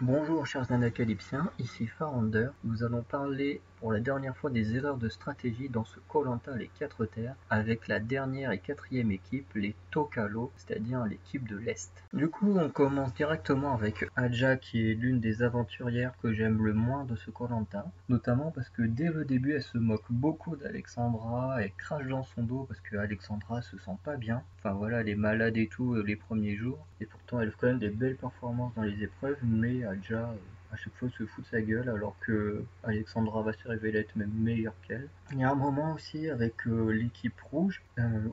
Bonjour chers Anacalypsiens, ici Farander. Nous allons parler pour la dernière fois des erreurs de stratégie dans ce koh les 4 terres avec la dernière et quatrième équipe, les Tokalo, c'est-à-dire l'équipe de l'Est. Du coup, on commence directement avec Aja qui est l'une des aventurières que j'aime le moins de ce koh, notamment parce que dès le début elle se moque beaucoup d'Alexandra, elle crache dans son dos parce que Alexandra se sent pas bien. Enfin voilà, elle est malade et tout les premiers jours, et pourtant elle fait quand même des belles performances dans les épreuves, mais Aja à chaque fois se fout de sa gueule alors que Alexandra va se révéler être même meilleure qu'elle. Il y a un moment aussi avec l'équipe rouge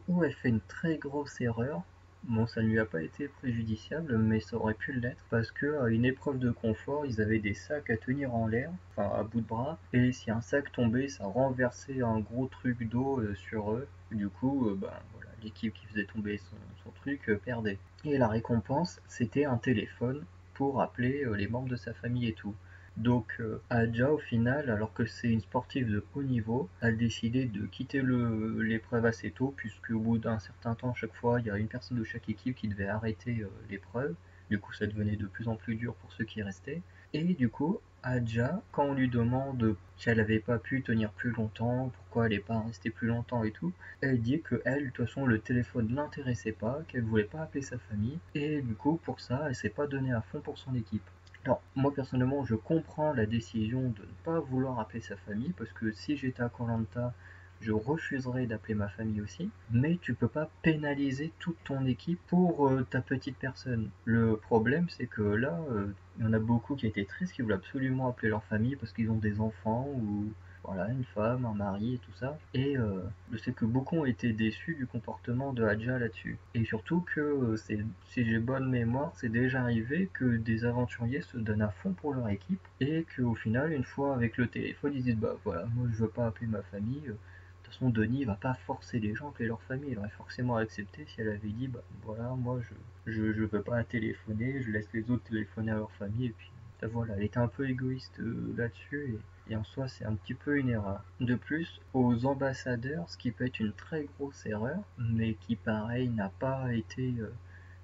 où elle fait une très grosse erreur. Bon, ça ne lui a pas été préjudiciable, mais ça aurait pu l'être parce que à une épreuve de confort, ils avaient des sacs à tenir en l'air, enfin à bout de bras, et si un sac tombait, ça renversait un gros truc d'eau sur eux. Du coup, voilà, l'équipe qui faisait tomber son truc perdait. Et la récompense, c'était un téléphone pour appeler les membres de sa famille et tout. Donc Adja au final, alors que c'est une sportive de haut niveau, a décidé de quitter l'épreuve assez tôt, puisque au bout d'un certain temps, chaque fois, il y a une personne de chaque équipe qui devait arrêter l'épreuve. Du coup, ça devenait de plus en plus dur pour ceux qui restaient. Et du coup, Adja, quand on lui demande si elle n'avait pas pu tenir plus longtemps, pourquoi elle n'est pas restée plus longtemps et tout, elle dit que elle, de toute façon, le téléphone ne l'intéressait pas, qu'elle voulait pas appeler sa famille, et du coup, pour ça, elle s'est pas donnée à fond pour son équipe. Alors, moi personnellement, je comprends la décision de ne pas vouloir appeler sa famille, parce que si j'étais à koh je refuserais d'appeler ma famille aussi, mais tu peux pas pénaliser toute ton équipe pour ta petite personne. Le problème, c'est que là, il y en a beaucoup qui étaient tristes, qui voulaient absolument appeler leur famille parce qu'ils ont des enfants ou voilà, une femme, un mari et tout ça. Et je sais que beaucoup ont été déçus du comportement de Hadja là-dessus. Et surtout que, si j'ai bonne mémoire, c'est déjà arrivé que des aventuriers se donnent à fond pour leur équipe et qu'au final, une fois avec le téléphone, ils disent bah voilà, moi je veux pas appeler ma famille. De toute façon, Denis va pas forcer les gens à appeler leur famille. Il aurait forcément accepté si elle avait dit bah voilà, moi je veux pas téléphoner, je laisse les autres téléphoner à leur famille et puis voilà, elle était un peu égoïste là-dessus et en soi c'est un petit peu une erreur. De plus, aux ambassadeurs, ce qui peut être une très grosse erreur, mais qui pareil n'a pas été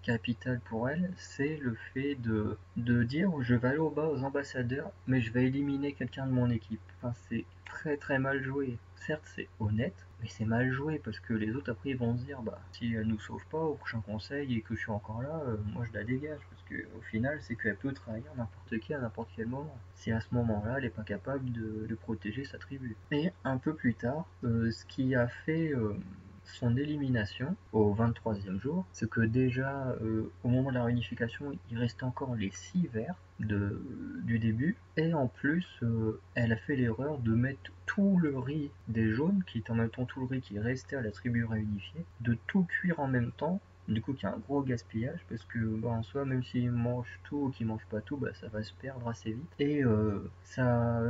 capital pour elle, c'est le fait de dire je vais aller au bas aux ambassadeurs, mais je vais éliminer quelqu'un de mon équipe. Enfin, c'est très très mal joué. Certes, c'est honnête, mais c'est mal joué parce que les autres après ils vont se dire bah si elle nous sauve pas au prochain conseil et que je suis encore là, moi je la dégage parce que au final c'est qu'elle peut trahir n'importe qui à n'importe quel moment. Si à ce moment-là elle n'est pas capable de protéger sa tribu. Et un peu plus tard, ce qui a fait son élimination au 23e jour, c'est que déjà au moment de la réunification, il restait encore les 6 verts du début, et en plus elle a fait l'erreur de mettre tout le riz des jaunes, qui est en même temps tout le riz qui restait à la tribu réunifiée, de tout cuire en même temps. Du coup, il y a un gros gaspillage parce que, en soi, même s'ils mangent tout ou qu'ils mangent pas tout, ça va se perdre assez vite. Et ça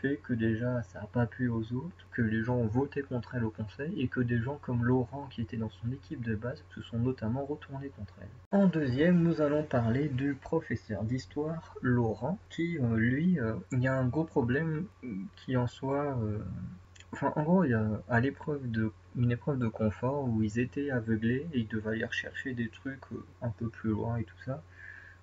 fait que déjà, ça n'a pas plu aux autres, que les gens ont voté contre elle au conseil et que des gens comme Laurent, qui était dans son équipe de base, se sont notamment retournés contre elle. En deuxième, nous allons parler du professeur d'histoire, Laurent, qui, lui, il y a un gros problème qui en soi. Enfin, en gros, il y a à une épreuve de confort où ils étaient aveuglés et ils devaient aller rechercher des trucs un peu plus loin et tout ça,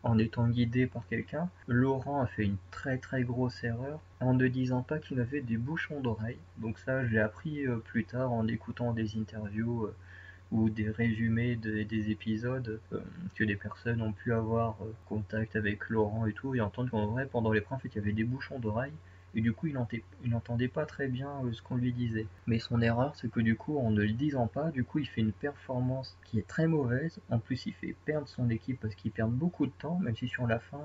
en étant guidés par quelqu'un. Laurent a fait une très très grosse erreur en ne disant pas qu'il avait des bouchons d'oreilles. Donc ça, je l'ai appris plus tard en écoutant des interviews ou des résumés des épisodes que des personnes ont pu avoir contact avec Laurent et tout, et entendre qu'en vrai, pendant l'épreuve, en fait, il y avait des bouchons d'oreilles et du coup il n'entendait pas très bien ce qu'on lui disait. Mais son erreur, c'est que du coup en ne le disant pas, du coup il fait une performance qui est très mauvaise, en plus il fait perdre son équipe parce qu'il perd beaucoup de temps, même si sur la fin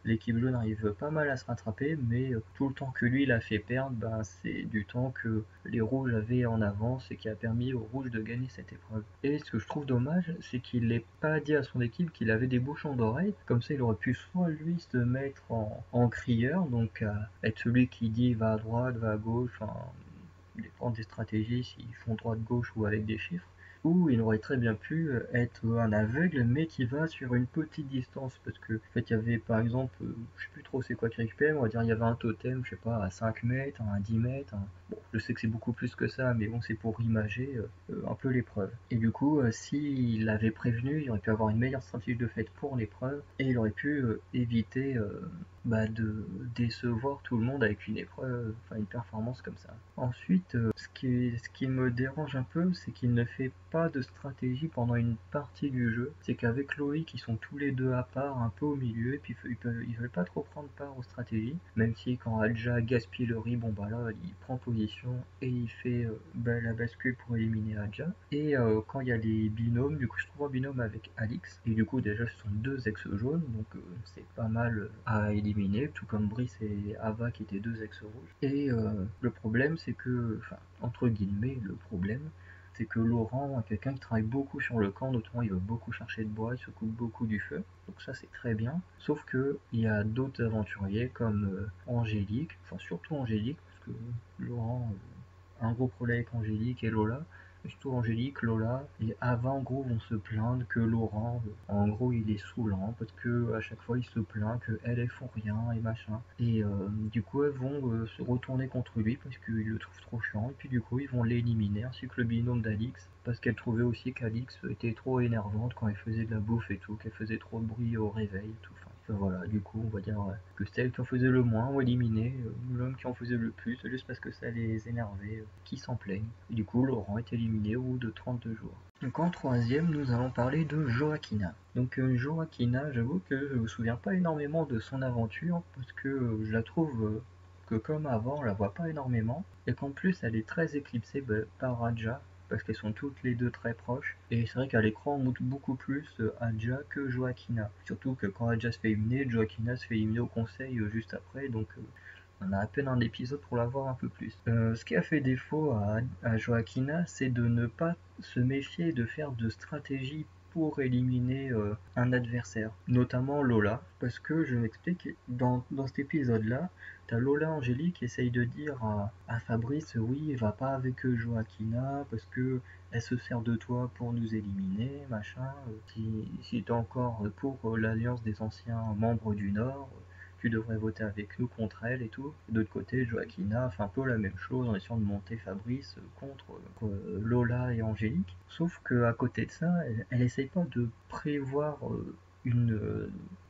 l'équipe jaune arrive pas mal à se rattraper, mais tout le temps que lui il a fait perdre, c'est du temps que les rouges avaient en avance et qui a permis aux rouges de gagner cette épreuve. Et ce que je trouve dommage, c'est qu'il n'ait pas dit à son équipe qu'il avait des bouchons d'oreilles, comme ça il aurait pu soit lui se mettre en crieur, donc être celui qui dit va à droite, va à gauche, enfin, dépend des stratégies, s'ils font droite-gauche ou avec des chiffres, ou il aurait très bien pu être un aveugle mais qui va sur une petite distance, parce que en fait il y avait par exemple, je sais plus trop c'est quoi qui récupère, on va dire il y avait un totem, je sais pas, à 5 mètres, à 10 mètres, bon je sais que c'est beaucoup plus que ça, mais bon c'est pour imager un peu l'épreuve. Et du coup s'il l'avait prévenu, il aurait pu avoir une meilleure stratégie de fait pour l'épreuve, et il aurait pu éviter de décevoir tout le monde avec une épreuve, enfin une performance comme ça. Ensuite, ce qui me dérange un peu, c'est qu'il ne fait pas de stratégie pendant une partie du jeu. C'est qu'avec Loïc, ils sont tous les deux à part, un peu au milieu, et puis ils veulent pas trop prendre part aux stratégies. Même si quand Adja gaspille le riz, bon bah là, il prend position et il fait la bascule pour éliminer Adja. Et quand il y a les binômes, du coup je trouve un binôme avec Alix, et du coup déjà ce sont deux ex jaunes, donc c'est pas mal à éliminer, tout comme Brice et Ava qui étaient deux ex rouges. Et le problème c'est que, enfin entre guillemets le problème, c'est que Laurent est quelqu'un qui travaille beaucoup sur le camp, notamment il va beaucoup chercher de bois, il se coupe beaucoup du feu, donc ça c'est très bien. Sauf que il y a d'autres aventuriers comme Angélique, enfin surtout Angélique, parce que Laurent un gros problème avec Angélique et Lola. Surtout Angélique, Lola et Ava en gros vont se plaindre que Laurent, en gros il est saoulant parce que à chaque fois il se plaint que elles font rien et machin. Et du coup elles vont se retourner contre lui parce qu'ils le trouvent trop chiant et puis du coup ils vont l'éliminer ainsi que le binôme d'Alix parce qu'elle trouvait aussi qu'Alix était trop énervante quand elle faisait de la bouffe et tout, qu'elle faisait trop de bruit au réveil et tout. Enfin, voilà, du coup, on va dire que celles qui en faisaient le moins ont éliminé l'homme qui en faisait le plus, juste parce que ça les énervait, qui s'en plaignent. Et du coup, Laurent est éliminé au bout de 32 jours. Donc en troisième, nous allons parler de Joaquina. Donc Joaquina, j'avoue que je me souviens pas énormément de son aventure, parce que je la trouve que comme avant, on la voit pas énormément, et qu'en plus elle est très éclipsée par Raja, parce qu'elles sont toutes les deux très proches. Et c'est vrai qu'à l'écran, on montre beaucoup plus Adja que Joaquina. Surtout que quand Adja se fait éliminer, Joaquina se fait éliminer au conseil juste après, donc on a à peine un épisode pour la voir un peu plus. Ce qui a fait défaut à Joaquina, c'est de ne pas se méfier de faire de stratégie pour éliminer un adversaire, notamment Lola, parce que je m'explique, dans cet épisode-là, t'as Lola Angélique qui essaye de dire à Fabrice, oui, va pas avec Joaquina, parce que elle se sert de toi pour nous éliminer, machin, si t'es encore pour l'alliance des anciens membres du Nord, tu devrais voter avec nous contre elle et tout. D'autre côté, Joaquina fait un peu la même chose en essayant de monter Fabrice contre Lola et Angélique. Sauf qu'à côté de ça, elle essaye pas de prévoir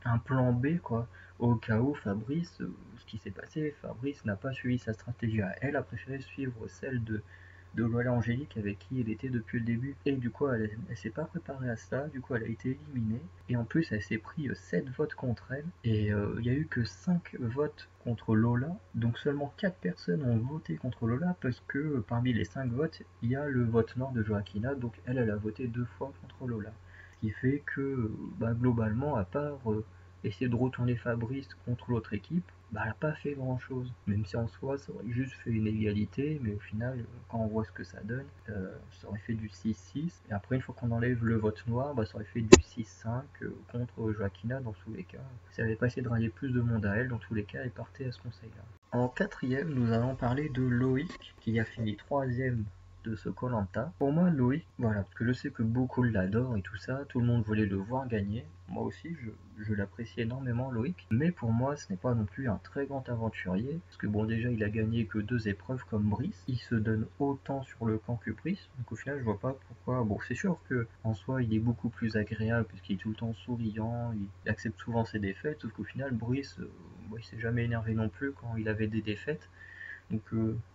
un plan B, quoi. Au cas où Fabrice, ce qui s'est passé, Fabrice n'a pas suivi sa stratégie à elle, a préféré suivre celle de Lola Angélique avec qui elle était depuis le début. Et du coup, elle s'est pas préparée à ça, du coup, elle a été éliminée. Et en plus, elle s'est pris 7 votes contre elle. Et il n'y a eu que 5 votes contre Lola. Donc seulement 4 personnes ont voté contre Lola parce que parmi les 5 votes, il y a le vote nord de Joaquina. Donc elle a voté 2 fois contre Lola. Ce qui fait que globalement, à part essayer de retourner Fabrice contre l'autre équipe, elle n'a pas fait grand chose. Même si en soi, ça aurait juste fait une égalité, mais au final, quand on voit ce que ça donne, ça aurait fait du 6-6. Et après, une fois qu'on enlève le vote noir, ça aurait fait du 6-5 contre Joaquina dans tous les cas. Si elle avait pas essayé de rallier plus de monde à elle, dans tous les cas, elle partait à ce conseil-là. En quatrième, nous allons parler de Loïc, qui a fini troisième de ce Koh-Lanta. Pour moi, Loïc, voilà, parce que je sais que beaucoup l'adorent et tout ça, tout le monde voulait le voir gagner. Moi aussi, je l'apprécie énormément, Loïc. Mais pour moi, ce n'est pas non plus un très grand aventurier. Parce que bon, déjà, il a gagné que 2 épreuves comme Brice. Il se donne autant sur le camp que Brice. Donc au final, je vois pas pourquoi. Bon, c'est sûr que en soi, il est beaucoup plus agréable puisqu'il est tout le temps souriant. Il accepte souvent ses défaites. Sauf qu'au final, Brice, il s'est jamais énervé non plus quand il avait des défaites. Donc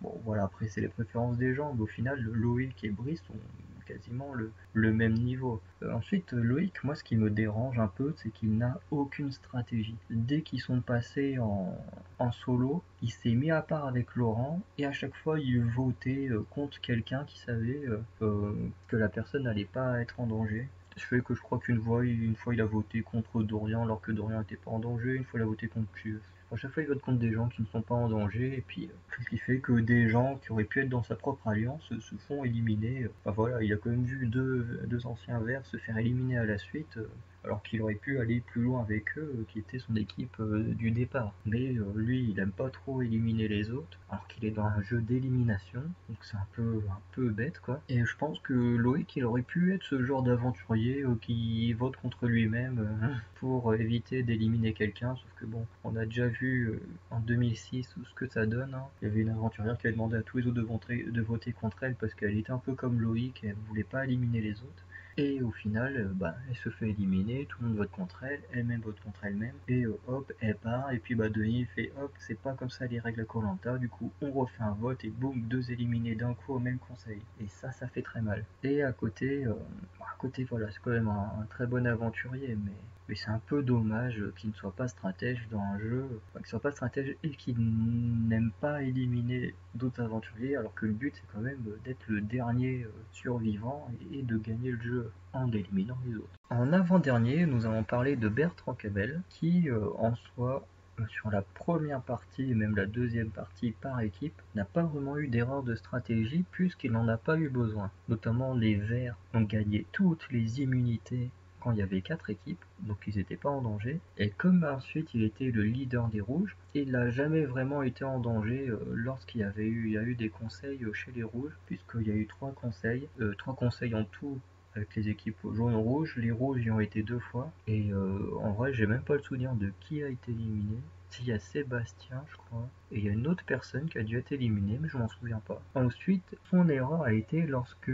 bon voilà, après c'est les préférences des gens, mais au final Loïc et Brice ont quasiment le même niveau. Ensuite Loïc, moi ce qui me dérange un peu, c'est qu'il n'a aucune stratégie. Dès qu'ils sont passés en solo, il s'est mis à part avec Laurent et à chaque fois il votait contre quelqu'un qui savait que la personne n'allait pas être en danger. Je fais que je crois une fois il a voté contre Dorian alors que Dorian n'était pas en danger, une fois il a voté contre Pieux. À chaque fois, il vote contre des gens qui ne sont pas en danger, et puis ce qui fait que des gens qui auraient pu être dans sa propre alliance se font éliminer. Enfin voilà, il a quand même vu deux anciens verts se faire éliminer à la suite, alors qu'il aurait pu aller plus loin avec eux, qui était son équipe du départ. Mais lui, il aime pas trop éliminer les autres, alors qu'il est dans un jeu d'élimination, donc c'est un peu bête quoi. Et je pense que Loïc, il aurait pu être ce genre d'aventurier qui vote contre lui-même pour éviter d'éliminer quelqu'un, sauf que bon, on a déjà vu en 2006 ce que ça donne, hein. Il y avait une aventurière qui avait demandé à tous les autres de voter contre elle parce qu'elle était un peu comme Loïc, elle ne voulait pas éliminer les autres. Et au final, elle se fait éliminer, tout le monde vote contre elle, elle-même vote contre elle-même, et hop, elle part, et puis Denis fait hop, c'est pas comme ça les règles à koh, du coup on refait un vote, et boum, 2 éliminés d'un coup au même conseil. Et ça fait très mal. Et à côté, voilà, c'est quand même un très bon aventurier, mais c'est un peu dommage qu'il ne soit pas stratège dans un jeu, enfin, qu'il soit pas stratège et qu'il n'aime pas éliminer d'autres aventuriers, alors que le but c'est quand même d'être le dernier survivant et de gagner le jeu en éliminant les autres. En avant-dernier, nous allons parler de Bertrand Camel, qui en soi, sur la première partie et même la deuxième partie par équipe, n'a pas vraiment eu d'erreur de stratégie puisqu'il n'en a pas eu besoin. Notamment les Verts ont gagné toutes les immunités quand il y avait 4 équipes, donc ils n'étaient pas en danger. Et comme ensuite il était le leader des rouges, il n'a jamais vraiment été en danger lorsqu'il y a eu des conseils chez les rouges, puisqu'il y a eu 3 conseils en tout avec les équipes jaune-rouge. Les rouges y ont été 2 fois, et en vrai j'ai même pas le souvenir de qui a été éliminé. S'il y a Sébastien, je crois, et il y a une autre personne qui a dû être éliminée, mais je m'en souviens pas. Ensuite, son erreur a été lorsque,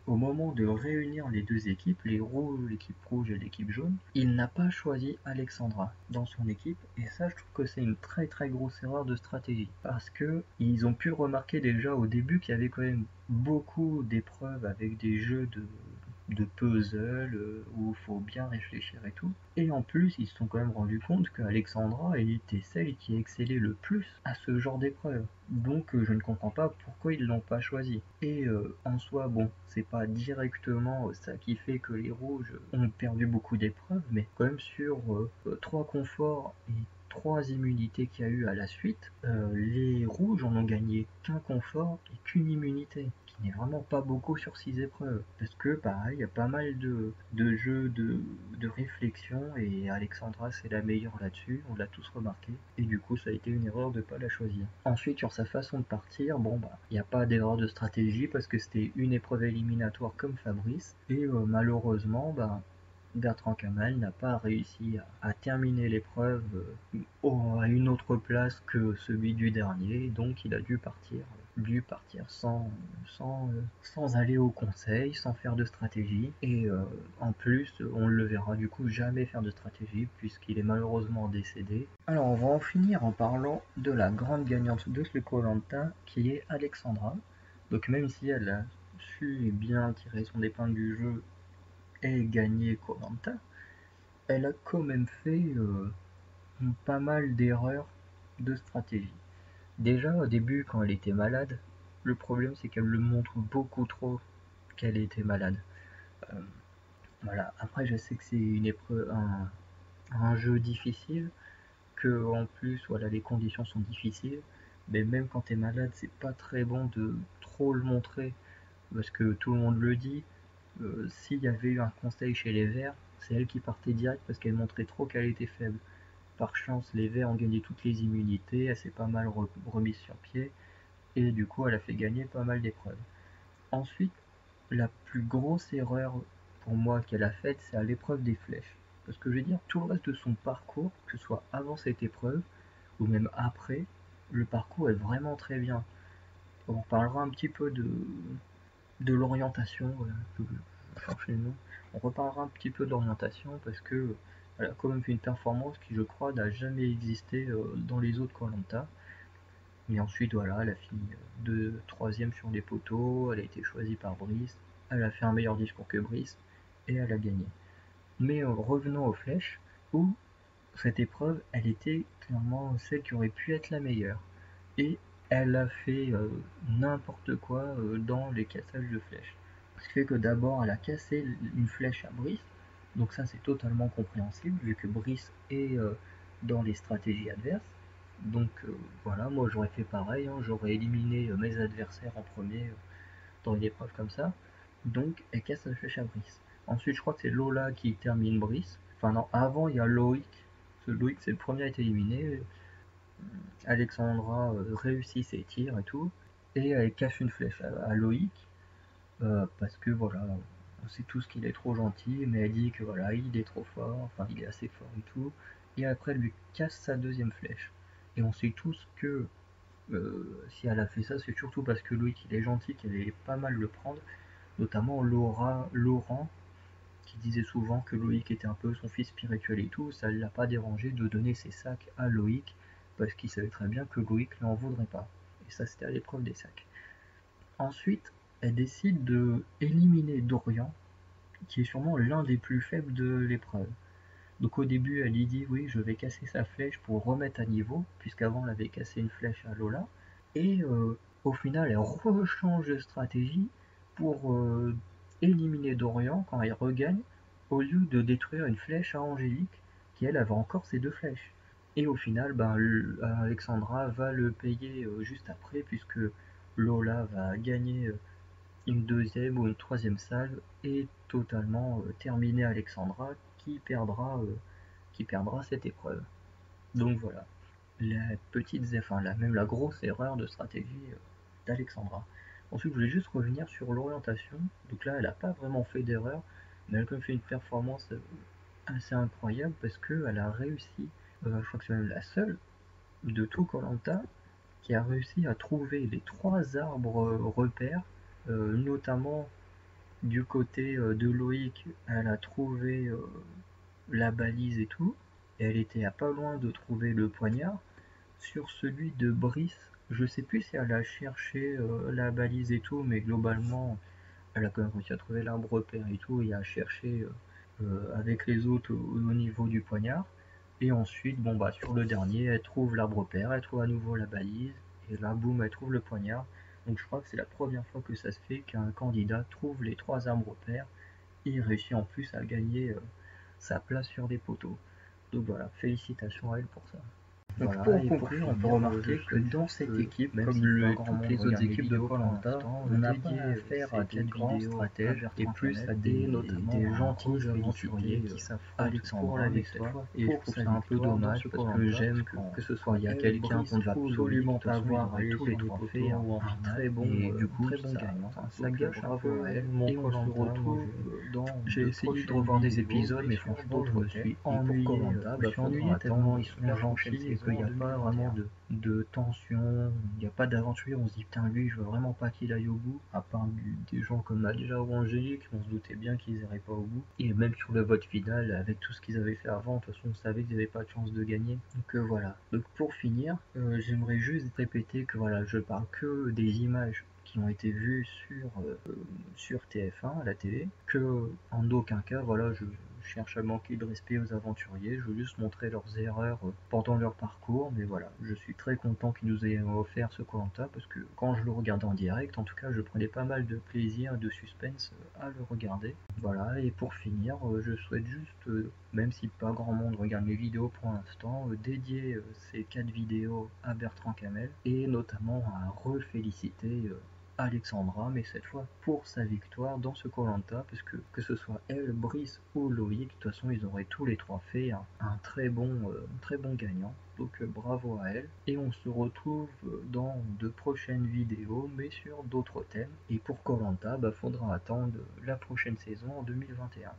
au moment de réunir les deux équipes, l'équipe rouge et l'équipe jaune, il n'a pas choisi Alexandra dans son équipe, et ça, je trouve que c'est une très très grosse erreur de stratégie, parce que ils ont pu remarquer déjà au début qu'il y avait quand même beaucoup d'épreuves avec des jeux de puzzle où il faut bien réfléchir et tout. Et en plus, ils se sont quand même rendus compte qu'Alexandra était celle qui excellait le plus à ce genre d'épreuve. Donc je ne comprends pas pourquoi ils l'ont pas choisi. Et en soi, bon, c'est pas directement ça qui fait que les rouges ont perdu beaucoup d'épreuves, mais quand même sur 3 conforts et 3 immunités qu'il y a eu à la suite, les rouges en ont gagné qu'un confort et qu'une immunité, qui n'est vraiment pas beaucoup sur 6 épreuves. Parce que pareil, il y a pas mal de jeux de réflexion, et Alexandra c'est la meilleure là-dessus, on l'a tous remarqué, et du coup ça a été une erreur de pas la choisir. Ensuite, sur sa façon de partir, bon il n'y a pas d'erreur de stratégie parce que c'était une épreuve éliminatoire comme Fabrice, et malheureusement, Bertrand Kamal n'a pas réussi à terminer l'épreuve à une autre place que celui du dernier, donc il a dû partir sans aller au conseil, sans faire de stratégie, et en plus on le verra du coup jamais faire de stratégie puisqu'il est malheureusement décédé. Alors on va en finir en parlant de la grande gagnante de ce Koh-Lanta qui est Alexandra. Donc même si elle a su bien tirer son épingle du jeu et gagner Koh-Lanta, elle a quand même fait pas mal d'erreurs de stratégie. Déjà au début quand elle était malade, le problème c'est qu'elle le montre beaucoup trop qu'elle était malade. Euh, voilà. Après je sais que c'est une épreuve, un jeu difficile, que en plus voilà les conditions sont difficiles, mais même quand t'es malade c'est pas très bon de trop le montrer parce que tout le monde le dit. S'il y avait eu un conseil chez les Verts, c'est elle qui partait direct parce qu'elle montrait trop qu'elle était faible. Par chance, les Verts ont gagné toutes les immunités, elle s'est pas mal remise sur pied, et du coup elle a fait gagner pas mal d'épreuves. Ensuite, la plus grosse erreur pour moi qu'elle a faite, c'est à l'épreuve des flèches. Parce que je vais dire, tout le reste de son parcours, que ce soit avant cette épreuve, ou même après, le parcours est vraiment très bien. On parlera un petit peu de l'orientation, on reparlera un petit peu de l'orientation parce que elle a quand même fait une performance qui, je crois, n'a jamais existé dans les autres Koh-Lanta. Et ensuite, voilà, elle a fini troisième sur les poteaux, elle a été choisie par Brice, elle a fait un meilleur discours que Brice, et elle a gagné. Mais revenons aux flèches, où cette épreuve, elle était clairement celle qui aurait pu être la meilleure. Et elle a fait n'importe quoi dans les cassages de flèches. Ce qui fait que d'abord, elle a cassé une flèche à Brice, donc ça c'est totalement compréhensible, vu que Brice est dans les stratégies adverses. Donc voilà, moi j'aurais fait pareil, hein, j'aurais éliminé mes adversaires en premier dans une épreuve comme ça. Donc elle casse la flèche à Brice. Ensuite, je crois que c'est Lola qui termine Brice. Enfin non, avant il y a Loïc. Loïc c'est le premier à être éliminé. Alexandra réussit ses tirs et tout. Et elle cache une flèche à Loïc. Parce que voilà, on sait tous qu'il est trop gentil, mais elle dit que voilà, il est trop fort, enfin il est assez fort et tout. Et après elle lui casse sa deuxième flèche. Et on sait tous que si elle a fait ça, c'est surtout parce que Loïc il est gentil qu'elle allait pas mal le prendre, notamment Laurent. qui disait souvent que Loïc était un peu son fils spirituel et tout, ça ne l'a pas dérangé de donner ses sacs à Loïc, parce qu'il savait très bien que Loïc n'en voudrait pas. Et ça, c'était à l'épreuve des sacs. Ensuite, elle décide de éliminer Dorian, qui est sûrement l'un des plus faibles de l'épreuve. Donc au début, elle y dit oui, je vais casser sa flèche pour remettre à niveau, puisqu'avant elle avait cassé une flèche à Lola. Et au final, elle rechange de stratégie pour éliminer Dorian quand elle regagne, au lieu de détruire une flèche à Angélique, qui elle avait encore ses 2 flèches. Et au final, Alexandra va le payer juste après, puisque Lola va gagner une 2e ou une 3e salve et totalement terminer Alexandra qui perdra cette épreuve. Donc voilà, même la grosse erreur de stratégie d'Alexandra. Ensuite, je voulais juste revenir sur l'orientation. Donc là, elle n'a pas vraiment fait d'erreur, mais elle a quand même fait une performance assez incroyable parce qu'elle a réussi, je crois que c'est même la seule de tout Koh-Lanta qui a réussi à trouver les 3 arbres repères, notamment du côté de Loïc, elle a trouvé la balise et tout, et elle était à pas loin de trouver le poignard. Sur celui de Brice, je sais plus si elle a cherché la balise et tout, mais globalement, elle a quand même réussi à trouver l'arbre repère et tout, et à chercher avec les autres au niveau du poignard. Et ensuite, sur le dernier, elle trouve l'arbre repère, elle trouve à nouveau la balise, et là, boum, elle trouve le poignard. Donc je crois que c'est la première fois que ça se fait qu'un candidat trouve les 3 arbres repères et réussit en plus à gagner sa place sur des poteaux. Donc voilà, félicitations à elle pour ça. Donc Voilà, pour conclure, on peut remarquer que dans cette équipe, même si toutes les autres équipes de Koh-Lanta, on n'a pas affaire à des grands stratèges et plus à des gentils aventuriers qui s'affrontent pour la victoire. Et je trouve ça un peu dommage parce que j'aime que ce soit il y a quelqu'un qu'on ne va absolument pas voir à tous les trophées, un très bon gagnant. Ça gâche un peu et on se retrouve dans. J'ai essayé de revoir des épisodes, mais franchement, je me suis ennuyé tellement ils sont gentils et qu'il n'y a pas vraiment de tension, il n'y a pas d'aventurier, on se dit putain lui je veux vraiment pas qu'il aille au bout, à part des gens comme Nadja ou Angélique, on se doutait bien qu'ils iraient pas au bout, et même sur le vote final, avec tout ce qu'ils avaient fait avant, de toute façon on savait qu'ils n'avaient pas de chance de gagner, donc voilà. Donc pour finir, j'aimerais juste répéter que voilà, je parle que des images qui ont été vues sur TF1 à la télé, que en aucun cas voilà je cherche à manquer de respect aux aventuriers, je veux juste montrer leurs erreurs pendant leur parcours, mais voilà, je suis très content qu'ils nous aient offert ce Koh-Lanta parce que quand je le regardais en direct, en tout cas, je prenais pas mal de plaisir et de suspense à le regarder. Voilà, et pour finir, je souhaite juste, même si pas grand monde regarde mes vidéos pour l'instant, dédier ces 4 vidéos à Bertrand Camel et notamment à reféliciter Alexandra, mais cette fois pour sa victoire dans ce Koh-Lanta, parce que ce soit elle, Brice ou Loïc, de toute façon ils auraient tous les 3 fait un très bon gagnant. Donc bravo à elle. Et on se retrouve dans de prochaines vidéos, mais sur d'autres thèmes. Et pour Koh-Lanta, faudra attendre la prochaine saison en 2021.